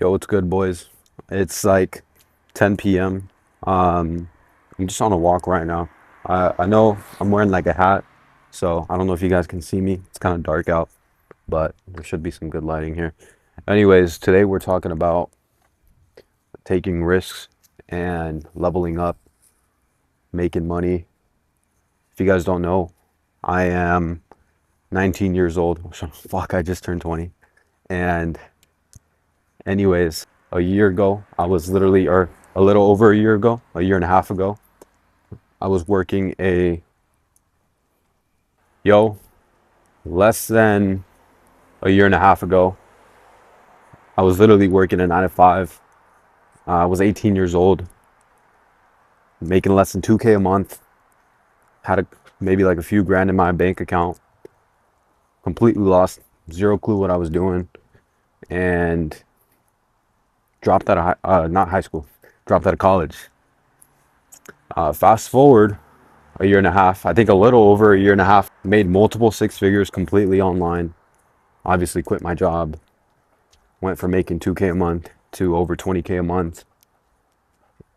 Yo, what's good, boys? It's like 10 p.m. I'm just on a walk right now. I know I'm wearing like a hat, so I don't know if you guys can see me. It's kind of dark out, but there should be some good lighting here. Anyways, today we're talking about taking risks and leveling up, making money. If you guys don't know, I am 19 years old. Fuck, I just turned 20. And anyways, a year ago, I was literally, or a little over a year ago, a year and a half ago, I was working yo, less than a year and a half ago, I was literally working a 9 to 5. I was 18 years old, making less than 2K a month, had maybe like a few grand in my bank account, completely lost, zero clue what I was doing, and dropped out of not high school, dropped out of college. Fast forward a year and a half, I think a little over a year and a half, made multiple six figures completely online. Obviously, quit my job, went from making 2K a month to over 20K a month.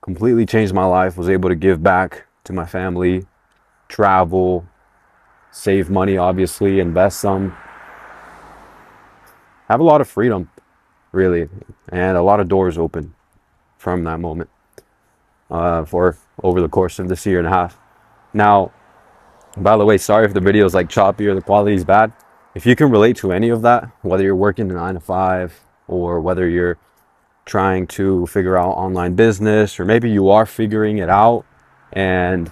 Completely changed my life, was able to give back to my family, travel, save money, obviously, invest some, have a lot of freedom, really, and a lot of doors open from that moment for over the course of this year and a half. Now, by the way, sorry if the video is like choppy or the quality is bad. If you can relate to any of that, whether you're working a 9 to 5 or whether you're trying to figure out online business, or maybe you are figuring it out and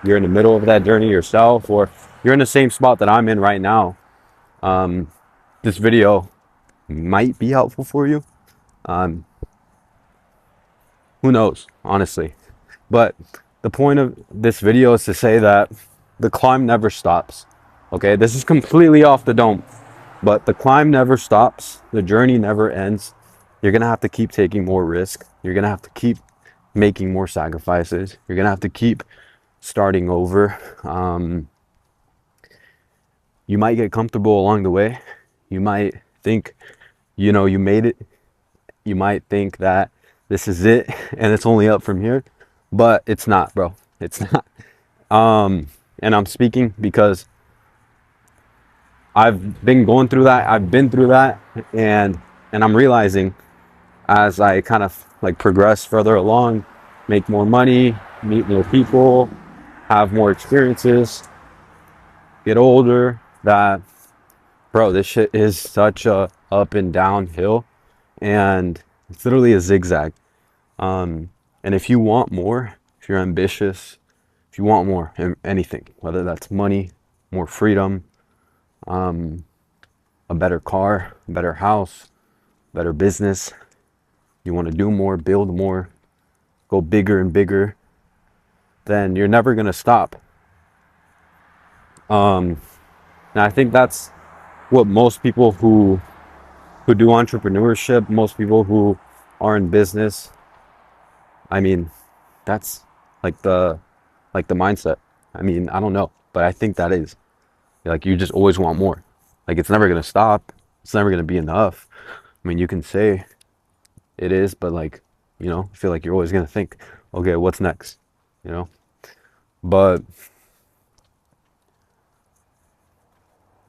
you're in the middle of that journey yourself, or you're in the same spot that I'm in right now, this video might be helpful for you. Um, who knows, honestly. But the point of this video is to say that the climb never stops. Okay, this is completely off the dome, but the climb never stops. The journey never ends. You're gonna have to keep taking more risk. You're gonna have to keep making more sacrifices. You're gonna have to keep starting over. You might get comfortable along the way. You might think, you made it. You might think that this is it and it's only up from here, but it's not, bro. It's not. And I'm speaking because I've been going through that. I've been through that, and I'm realizing as I kind of like progress further along, make more money, meet more people, have more experiences, get older, that bro, this shit is such a up and down hill, and it's literally a zigzag. And if you want more, if you're ambitious, if you want more, anything, whether that's money, more freedom, a better car, a better house, better business, you want to do more, build more, go bigger and bigger, then you're never going to stop. And I think that's what most people who do entrepreneurship, most people who are in business, I mean, that's like the mindset. I mean, I don't know, but I think that is like you just always want more. Like it's never gonna stop. It's never gonna be enough. I mean, you can say it is, but like, I feel like you're always gonna think, okay, what's next? You know? But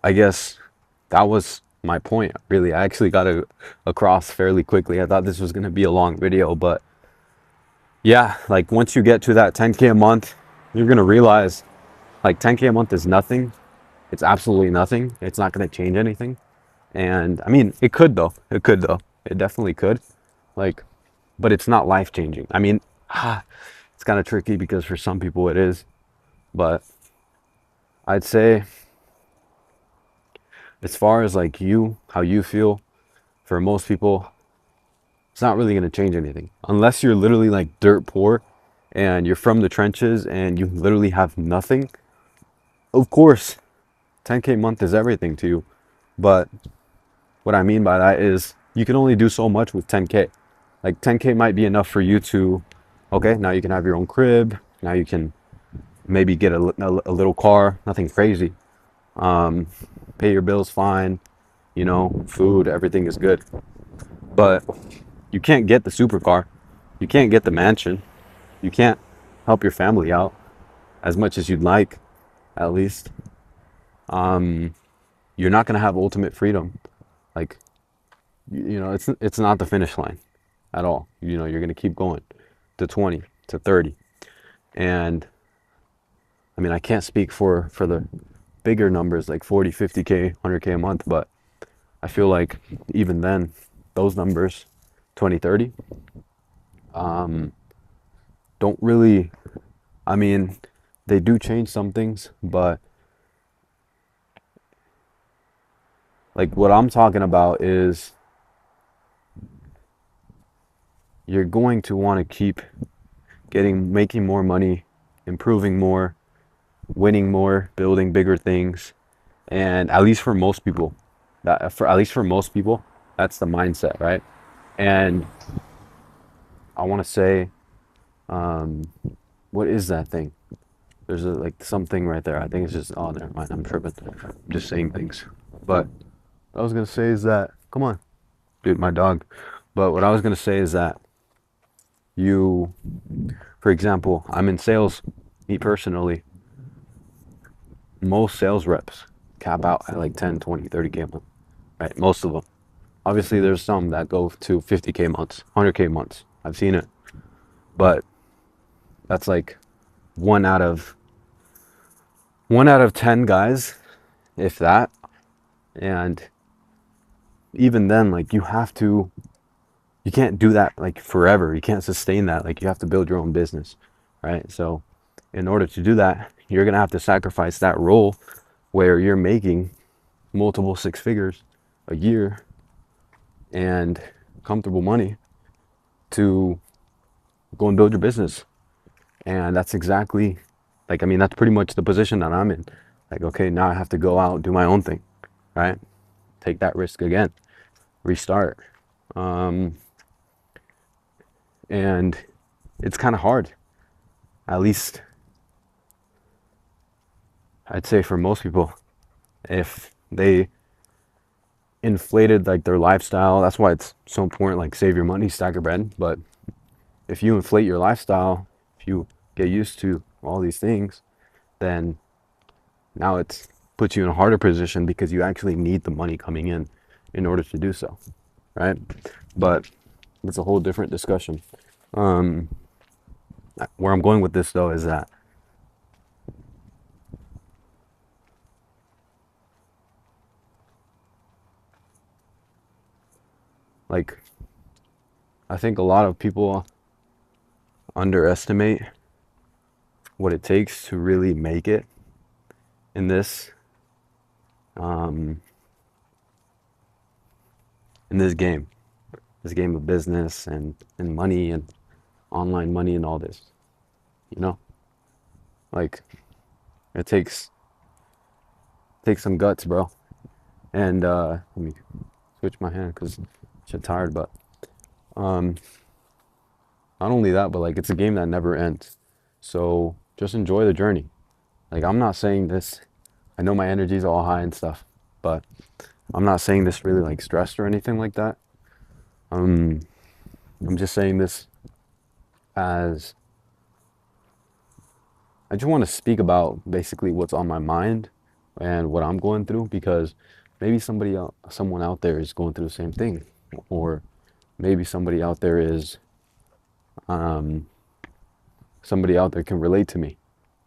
I guess that was my point. Really, I actually got it across fairly quickly. I thought this was gonna be a long video, but yeah, like once you get to that 10K a month, you're gonna realize like 10K a month is nothing. It's absolutely nothing. It's not gonna change anything. And I mean, it could though. It could though. It definitely could. Like, but it's not life changing. I mean, it's kind of tricky because for some people it is. But I'd say, as far as like how you feel, for most people, it's not really going to change anything. Unless you're literally like dirt poor and you're from the trenches and you literally have nothing. Of course, 10K a month is everything to you. But what I mean by that is you can only do so much with 10K. Like 10K might be enough for you to, okay, now you can have your own crib. Now you can maybe get a little car, nothing crazy. Pay your bills fine, food, everything is good. but you can't get the supercar, you can't get the mansion, you can't help your family out as much as you'd like, at least. Um, you're not gonna have ultimate freedom. Like, it's not the finish line at all. You're gonna keep going to 20, to 30, and I mean, I can't speak for the bigger numbers like 40, 50K, 100K a month, but I feel like even then, those numbers, 20, 30, don't really, I mean, they do change some things, but like what I'm talking about is you're going to want to keep making more money, improving more, winning more, building bigger things. And at least for most people, that's the mindset, right? And I want to say, um, what is that thing? There's like something right there. I think it's just, oh, never mind. I'm tripping. I'm just saying things. But what I was gonna say is that, come on, dude, my dog. But what I was gonna say is that you, for example, I'm in sales. Me personally, most sales reps cap out at like 10, 20, 30K a month, right? Most of them. Obviously, there's some that go to 50K months, 100K months. I've seen it, but that's like one out of 10 guys, if that. And even then, like you can't do that like forever. You can't sustain that. Like you have to build your own business, right? So in order to do that, you're gonna have to sacrifice that role where you're making multiple six figures a year and comfortable money to go and build your business. And that's exactly, like, I mean, that's pretty much the position that I'm in. Like, okay, now I have to go out and do my own thing, right? Take that risk again, restart. Um, and it's kind of hard, at least I'd say for most people, if they inflated like their lifestyle. That's why it's so important, like save your money, stack your bread. But if you inflate your lifestyle, if you get used to all these things, then now it's puts you in a harder position because you actually need the money coming in order to do so, right? But it's a whole different discussion. Um, where I'm going with this though is that, like, I think a lot of people underestimate what it takes to really make it in um, this game, of business and money and online money and all this. You know, like it takes some guts, bro. And let me switch my hand because I'm shit tired. But um, not only that, but like it's a game that never ends. So just enjoy the journey. Like I'm not saying this. I know my energy's all high and stuff, but I'm not saying this really like stressed or anything like that. Um, I'm just saying this as I just want to speak about basically what's on my mind and what I'm going through because maybe someone out there is going through the same thing, or maybe um, somebody out there can relate to me.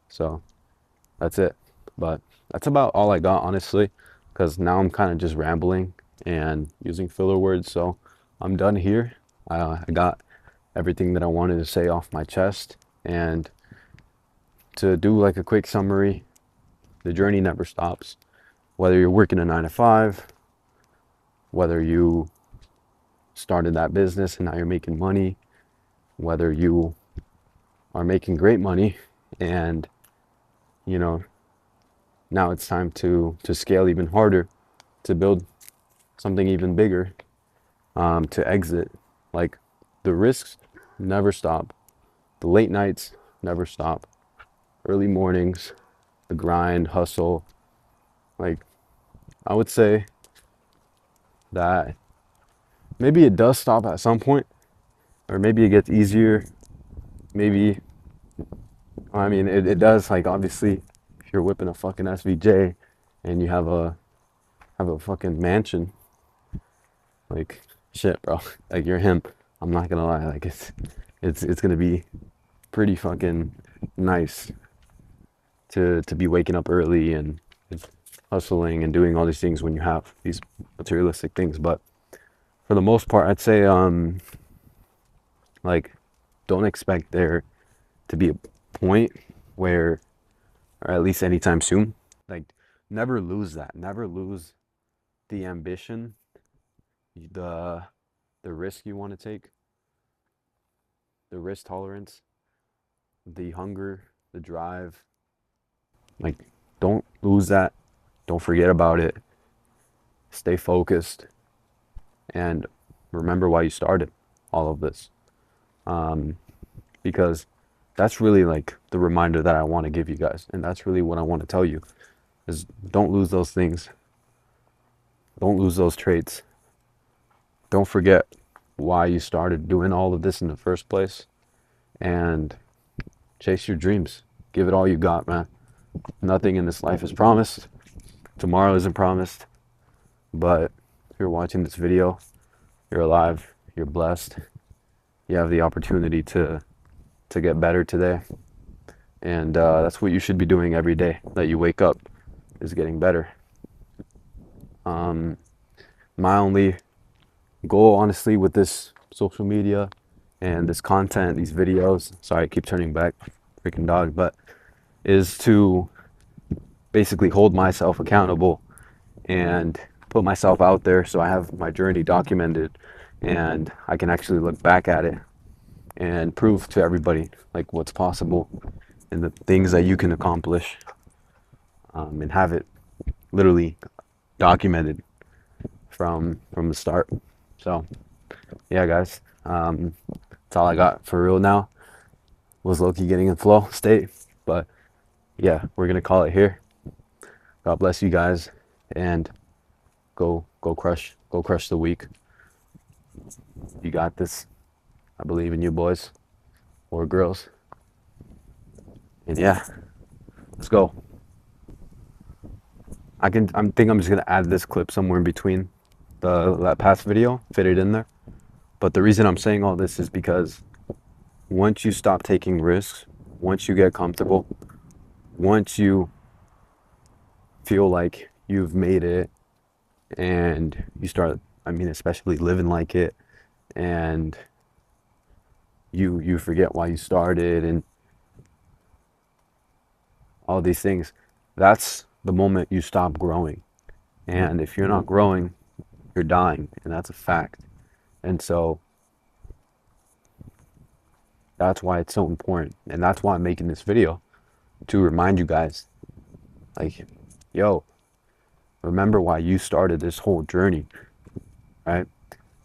So that's it. But that's about all I got, honestly, because now I'm kind of just rambling and using filler words. So I'm done here. I got everything that I wanted to say off my chest. And to do like a quick summary, the journey never stops. Whether you're working a 9 to 5, whether you started that business and now you're making money, whether you are making great money and you know now it's time to scale even harder, to build something even bigger, to exit. Like the risks never stop, the late nights never stop, early mornings, the grind, hustle. Like I would say that maybe it does stop at some point, or maybe it gets easier. Maybe, I mean, it does. Like, obviously, if you're whipping a fucking SVJ and you have a fucking mansion, like, shit, bro. Like, you're him. I'm not gonna lie. Like, it's gonna be pretty fucking nice to be waking up early and hustling and doing all these things when you have these materialistic things. But for the most part, I'd say like, don't expect there to be a point where, or at least anytime soon, like, never lose that. Never lose the ambition, the risk you want to take, the risk tolerance, the hunger, the drive. Like, don't lose that. Don't forget about it. Stay focused and remember why you started all of this. Um, because that's really like the reminder that I want to give you guys. And that's really what I want to tell you is don't lose those things. Don't lose those traits. Don't forget why you started doing all of this in the first place, and chase your dreams. Give it all you got, man. Nothing in this life is promised. Tomorrow isn't promised. But if you're watching this video, you're alive, you're blessed. You have the opportunity to get better today. And that's what you should be doing every day that you wake up, is getting better. My only goal, honestly, with this social media and this content, these videos, sorry, I keep turning back, freaking dog, but is to basically hold myself accountable and put myself out there so I have my journey documented and I can actually look back at it and prove to everybody like what's possible and the things that you can accomplish, and have it literally documented from the start. So yeah, guys, that's all I got for real now. Was low-key getting in flow state, but yeah, we're gonna call it here. God bless you guys, and go crush the week. You got this. I believe in you, boys or girls. And yeah, let's go. I think I'm just gonna add this clip somewhere in between that past video, fit it in there. But the reason I'm saying all this is because once you stop taking risks, once you get comfortable, once you feel like you've made it and you start, I mean, especially living like it, and you forget why you started and all these things, that's the moment you stop growing. And if you're not growing, you're dying, and that's a fact. And so that's why it's so important, and that's why I'm making this video, to remind you guys, like, yo, remember why you started this whole journey, right?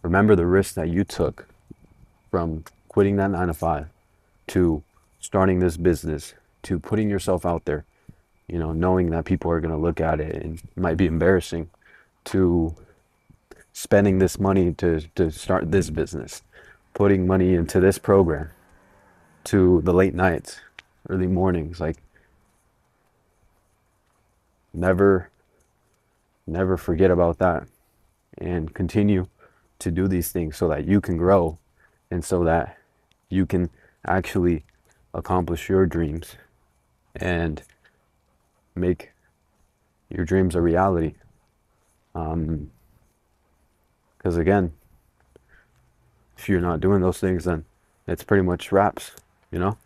Remember the risk that you took from quitting that 9 to 5 to starting this business, to putting yourself out there, knowing that people are going to look at it and it might be embarrassing, to spending this money to start this business, putting money into this program, to the late nights, early mornings. Like, never forget about that, and continue to do these things so that you can grow and so that you can actually accomplish your dreams and make your dreams a reality. Because again, if you're not doing those things, then it's pretty much wraps, you know?